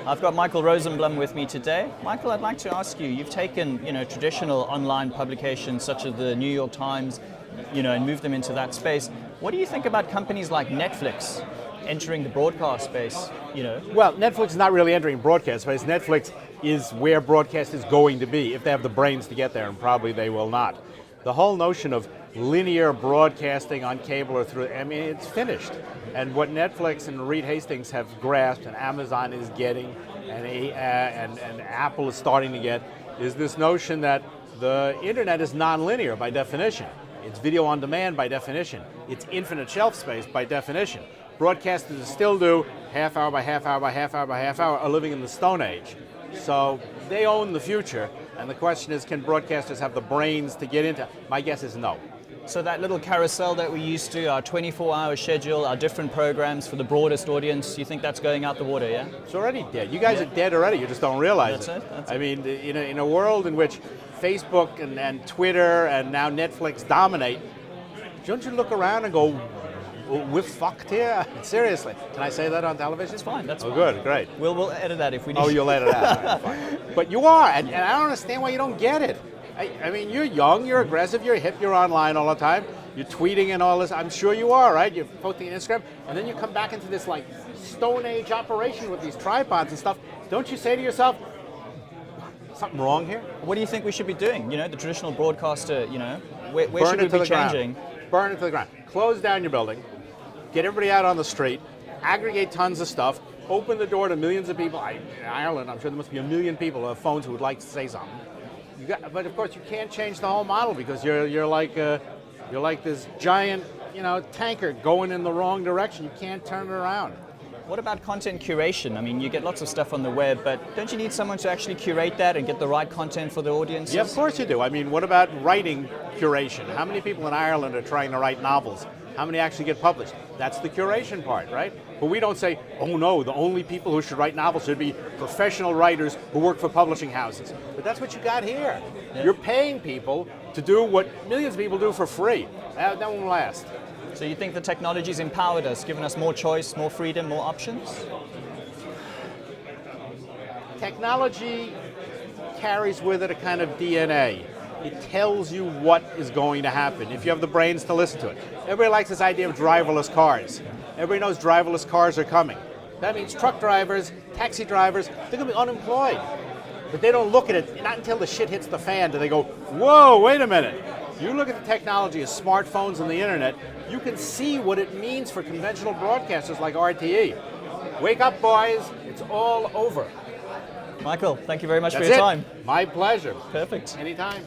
I've got Michael Rosenblum with me today. Michael, I'd like to ask you, you've taken, traditional online publications such as the New York Times, and moved them into that space. What do you think about companies like Netflix entering the broadcast space, Well, Netflix is not really entering broadcast space. Netflix is where broadcast is going to be, if they have the brains to get there, and probably they will not. The whole notion of linear broadcasting on cable or through, it's finished. And what Netflix and Reed Hastings have grasped, and Amazon is getting, and Apple is starting to get, is this notion that the internet is non-linear by definition. It's video on demand by definition. It's infinite shelf space by definition. Broadcasters still do half hour by half hour by half hour by half hour, are living in the Stone Age. So they own the future, and the question is, can broadcasters have the brains to get into? My guess is no. So that little carousel that we used to, our 24-hour schedule, our different programs for the broadest audience, you think that's going out the water, yeah? It's already dead. You guys are dead already, you just don't realize it. That's I mean, in a world in which Facebook and Twitter and now Netflix dominate, don't you look around and go, we're fucked here? Seriously. Can I say that on television? That's fine, that's fine. Oh, good, great. We'll edit that if we need. Oh, you'll edit that. Fine. But you are, and I don't understand why you don't get it. I mean, you're young, you're aggressive, you're hip, you're online all the time, you're tweeting and all this. I'm sure you are, right? You're posting on Instagram, and then you come back into this like Stone Age operation with these tripods and stuff. Don't you say to yourself, something wrong here? What do you think we should be doing? The traditional broadcaster, where should we be changing? Burn it to the ground. Close down your building, get everybody out on the street, aggregate tons of stuff, open the door to millions of people. In Ireland, I'm sure there must be 1 million people who have phones who would like to say something. But of course, you can't change the whole model because you're like this giant, tanker going in the wrong direction. You can't turn it around. What about content curation? I mean, you get lots of stuff on the web, but don't you need someone to actually curate that and get the right content for the audience? Yeah, of course you do. I mean, what about writing curation? How many people in Ireland are trying to write novels? How many actually get published? That's the curation part, right? But we don't say, oh no, the only people who should write novels should be professional writers who work for publishing houses. But that's what you got here. Yeah. You're paying people to do what millions of people do for free. That won't last. So you think the technology's empowered us, given us more choice, more freedom, more options? Technology carries with it a kind of DNA. It tells you what is going to happen if you have the brains to listen to it. Everybody likes this idea of driverless cars. Everybody knows driverless cars are coming. That means truck drivers, taxi drivers, they're going to be unemployed. But they don't look at it, not until the shit hits the fan do they go, whoa, wait a minute. You look at the technology of smartphones and the internet, you can see what it means for conventional broadcasters like RTE. Wake up, boys, it's all over. Michael, thank you very much for your time. My pleasure. Perfect. Anytime.